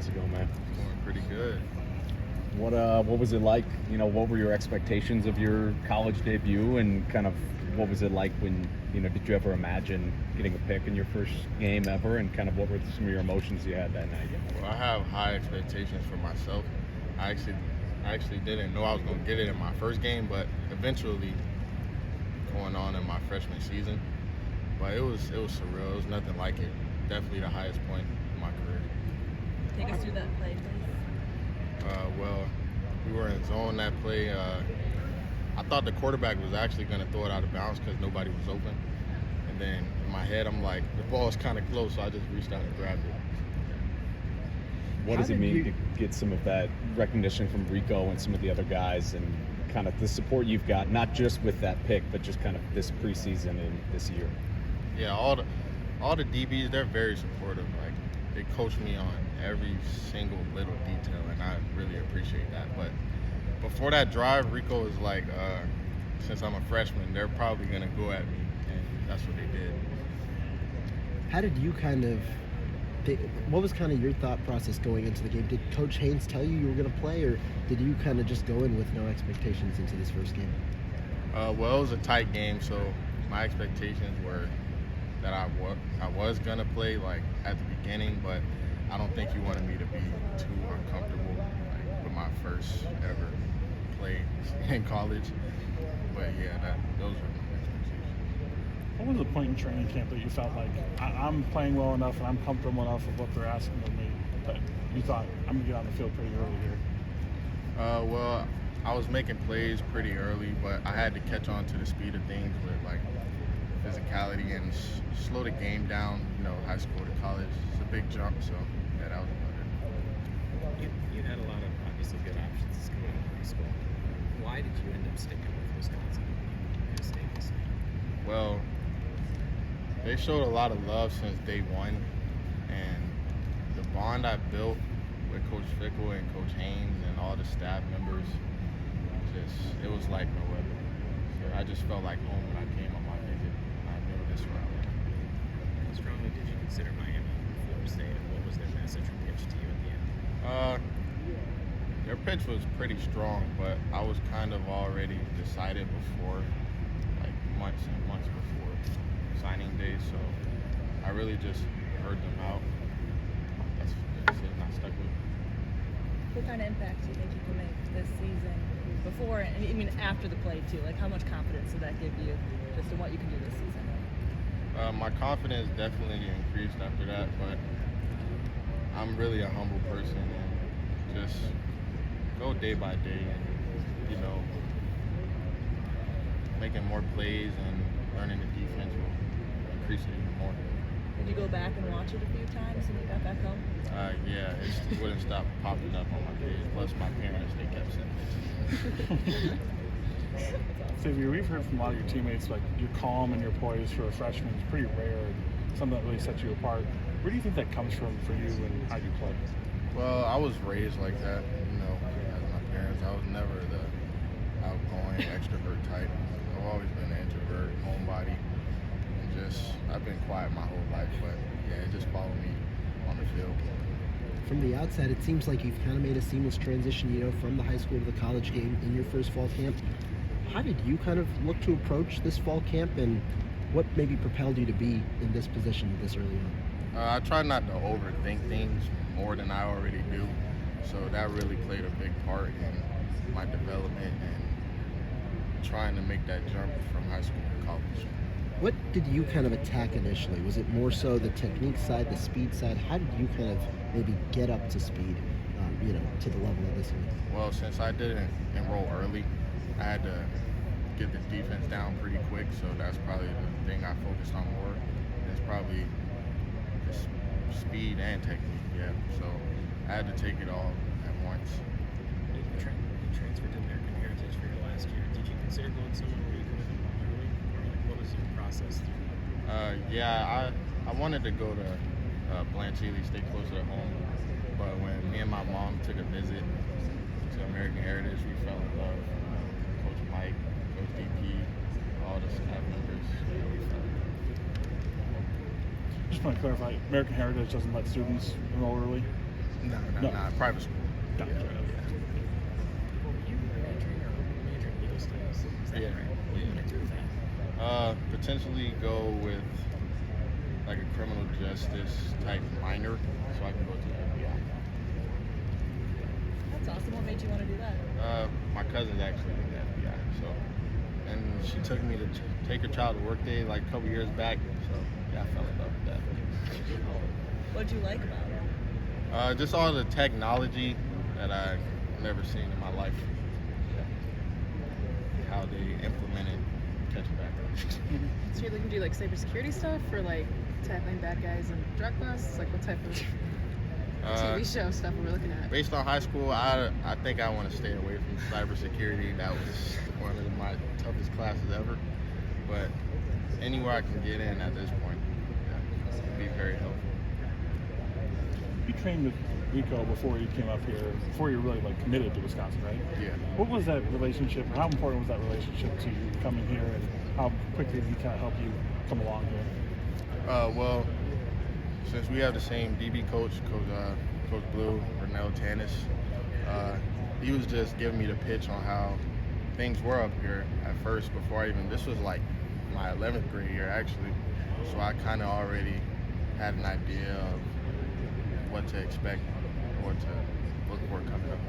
How's it going, man? Going pretty good. What was it like? What were your expectations of your college debut, and kind of what was it like when did you ever imagine getting a pick in your first game ever, and kind of what were some of your emotions you had that night? Well, I have high expectations for myself. I actually didn't know I was going to get it in my first game, but eventually going on in my freshman season. But it was surreal. It was nothing like it. Definitely the highest point in my career. Take us through that play, please. Well, we were in zone that play. I thought the quarterback was actually going to throw it out of bounds because nobody was open. And then in my head, I'm like, the ball is kind of close, so I just reached out and grabbed it. What does it mean to get some of that recognition from Rico and some of the other guys, and kind of the support you've got, not just with that pick, but just kind of this preseason and this year? Yeah, all the DBs, they're very supportive. Like, they coach me on every single little detail, and I really appreciate that. But before that drive, Rico was like, since I'm a freshman, they're probably going to go at me, and that's what they did. How did you what was kind of your thought process going into the game? Did Coach Haynes tell you were going to play, or did you kind of just go in with no expectations into this first game? Well, it was a tight game, so my expectations were that I was going to play like at the beginning, but I don't think he wanted me to be too uncomfortable with my first ever play in college. But yeah, those were my expectations. What was the point in training camp that you felt like I'm playing well enough and I'm comfortable enough with what they're asking of me that you thought I'm gonna get on the field pretty early here? Well, I was making plays pretty early, but I had to catch on to the speed of things with like physicality and slow the game down. High school to college, it's a big jump, so yeah, that was about it. You had a lot of obviously good options coming out of high school. Why did you end up sticking with Wisconsin? Well, they showed a lot of love since day one, and the bond I built with Coach Fickle and Coach Haynes and all the staff members, it was like no other. So I just felt like home when I came on my visit. I knew this route. How strongly did you consider Miami and Florida State, and what was their message or pitch to you at the end? Their pitch was pretty strong, but I was kind of already decided before, like months and months before signing day, so I really just heard them out. That's it, and I stuck with it. What kind of impact do you think you can make this season before, and I mean after the play too? Like, how much confidence did that give you just in what you can do this season? My confidence definitely increased after that, but I'm really a humble person and just go day by day and, making more plays and learning the defense will increase it even more. Did you go back and watch it a few times when you got back home? Yeah, it wouldn't stop popping up on my page. Plus my parents, they kept sending it. Xavier, we've heard from a lot of your teammates, like your calm and your poise for a freshman is pretty rare and something that really sets you apart. Where do you think that comes from for you and how you play? Well, I was raised like that, as my parents. I was never the outgoing extrovert type. I've always been an introvert, homebody, and I've been quiet my whole life, but yeah, it just followed me on the field. From the outside, it seems like you've kind of made a seamless transition, from the high school to the college game in your first fall camp. How did you kind of look to approach this fall camp, and what maybe propelled you to be in this position this early on? I try not to overthink things more than I already do, so that really played a big part in my development and trying to make that jump from high school to college. What did you kind of attack initially? Was it more so the technique side, the speed side? How did you kind of maybe get up to speed, to the level of this year? Well, since I didn't enroll early, I had to get the defense down pretty quick, so that's probably the thing I focused on more. It's probably speed and technique, yeah. So I had to take it all at once. You transferred to American Heritage for your last year. Did you consider going somewhere where you could have been early, or what was your process through? Yeah, I wanted to go to Blanche Ely, stay closer to home, but when me and my mom took a visit to American Heritage, we fell in love. Coach Mike, Coach DP, all the staff members, we fell in love. Just want to clarify, American Heritage doesn't let students enroll early? No, private school. Gotcha. You majoring in legal studies? Is that Yeah. right? What do you want to do with that? Potentially go with like a criminal justice type minor, so I can go to the FBI. That's awesome. What made you want to do that? My cousin's actually in the FBI, so, and she took me to take her child to work day like a couple years back, so yeah, I fell in love with that. What did you like about it? Just all the technology that I've never seen in my life. Yeah. How they implemented catchback. So you're looking to do like cybersecurity stuff or like tackling bad guys and drug busts? Like what type of TV show stuff are we looking at? Based on high school, I think I want to stay away from cybersecurity. That was one of my toughest classes ever. But anywhere I can get in at this point, yeah, would be very helpful. You trained with Rico before you came up here, before you really like committed to Wisconsin, right? Yeah. What was that relationship, or how important was that relationship to you coming here, and how quickly did he kind of help you come along here? Well, since we have the same DB coach, Coach Blue, Renell Tannis, he was just giving me the pitch on how things were up here at first before this was like my 11th grade year actually, so I kind of already had an idea of what to expect, what to look for coming up.